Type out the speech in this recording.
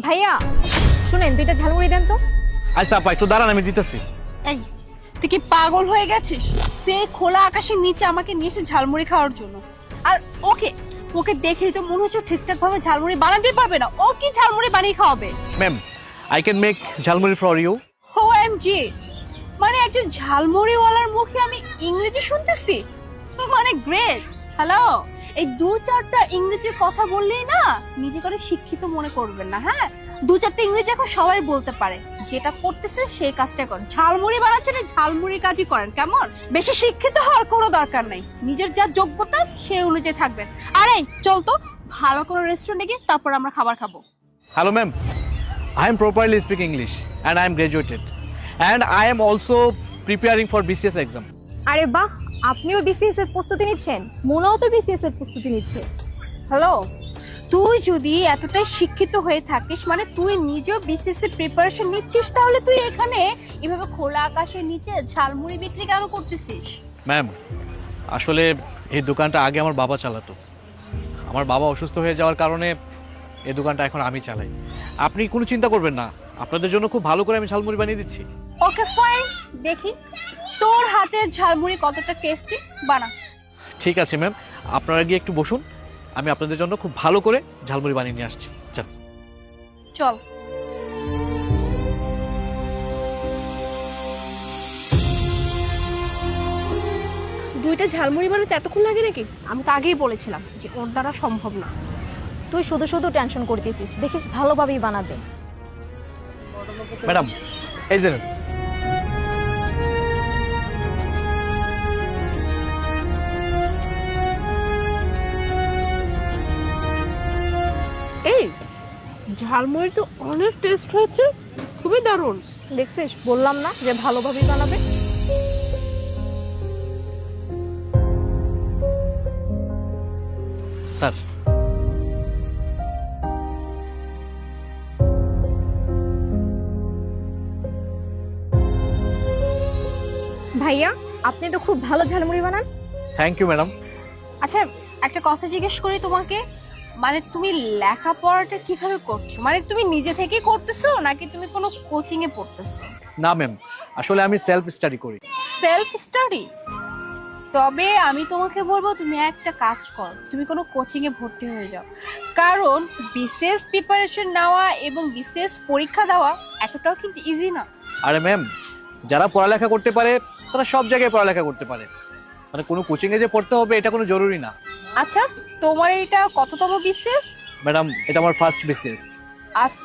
ভাইয়া শুনেন, দুইটা ঝালমুড়ি দেন তো। আচ্ছা আপা একটু দাঁড়ান, আমি দিতেছি। এই তুই কি পাগল হয়ে গেছিস? তুই খোলা আকাশের নিচে আমাকে নিয়ে এসে ঝালমুড়ি খাওয়ার জন্য। আর ওকে ওকে দেখেই তো মনে হচ্ছে ঠিকঠাক ভাবে ঝালমুড়ি বানাতে পারবে না। ও কি ঝালমুড়ি বানিয়ে খাওয়াবে? Ma'am, I can make jhalmuri for you. OMG, মানে একজন ঝালমুড়িওয়ালার মুখে আমি ইংরেজি শুনতেছি, মানে গ্রেট। হ্যালো, এই দু চারটা ইংরেজির কথা বললেই না নিজে করে শিক্ষিত মনে করবেন না। হ্যাঁ, দু চারটা ইংরেজি এখন সবাই বলতে পারে। যেটা করতেছে সেই কাজটা করেন। ঝালমুড়ি বানাচ্ছেন, এই ঝালমুড়ির কাজই করেন। কেমন? বেশি শিক্ষিত হওয়ার কোনো দরকার নাই, নিজের যা যোগ্যতা সেই অনুযায়ী থাকবেন। আরে চল তো ভালো কোনো রেস্টুরেন্টে গিয়ে তারপর আমরা খাবার খাবো। Hello ma'am, I am properly speak English and I am graduated and I am also preparing for BCS exam. আরে বাহ, আপনিও বিসিএস এর প্রস্তুতি নিচ্ছেন? মোনাও তো বিসিএস এর প্রস্তুতি নিচ্ছে। হ্যালো, তুই যদি এতটাই শিক্ষিত হয়ে থাকিস, মানে তুই নিজেও বিসিএস এর প্রিপারেশন নিচ্ছিস, তাহলে তুই এখানে এভাবে খোলা আকাশের নিচে ঝালমুড়ি বিক্রি কেন করতেছিস? ম্যাম, আসলে এই দোকানটা আগে আমার বাবা চালাতো। আমার বাবা অসুস্থ হয়ে যাওয়ার কারণে এই দোকানটা এখন আমি চালাই। আপনি কোনো চিন্তা করবেন না, আপনাদের জন্য খুব ভালো করে আমি ঝালমুড়ি বানিয়ে দিচ্ছি। ওকে ফাইন, দেখি তোর হাতের ঝালমুড়ি কতটা টেস্টি, বানা। ঠিক আছে ম্যাম, আপনারা গিয়ে একটু বসুন, আমি আপনাদের জন্য খুব ভালো করে ঝালমুড়ি বানিয়ে নিয়ে আসছি। চল। চল। দুইটা ঝালমুড়ি বানাতে এতক্ষণ লাগে নাকি? আমি তো আগেই বলেছিলাম যে ওর দ্বারা সম্ভব না। তুই শুধু শুধু টেনশন করতেছিস, দেখিস ভালোভাবেই বানাবে। ম্যাডাম, এই যে নেন। এই ঝালমুড়ি তো অনেক টেস্ট হয়েছে, খুবই দারুণ। দেখছিস, বললাম না যে ভালোভাবেই বানাবে। স্যার, ভাইয়া, আপনি তো খুব ভালো ঝালমুড়ি বানান। Thank you madam. আচ্ছা, একটা কথা জিজ্ঞেস করি তোমাকে, মানে তুমি লেখাপড়াটা কিভাবে করছো? মানে তুমি নিজে থেকেই করতেছো নাকি তুমি কোনো কোচিং এ পড়তেছো? না ম্যাম, আসলে আমি সেলফ স্টাডি করি। Self study? তবে আমি তোমাকে বলবো তুমি একটা কাজ করো, তুমি কোনো কোচিং এ ভর্তি হয়ে যাও। কারণ বিসিএস প্রিপারেশন নেওয়া এবং বিসিএস পরীক্ষা দেওয়া এতটাও কিন্তু ইজি না। আরে ম্যাম, যারা পড়ালেখা করতে পারে তারা সব জায়গায় পড়ালেখা করতে পারে, মানে কোনো কোচিংয়ে যে পড়তে হবে এটা কোনো জরুরি না। আচ্ছা, তোমার এটা কততম বিসিএস? ম্যাডাম, এটা আমার ফার্স্ট বিসিএস। আচ্ছা,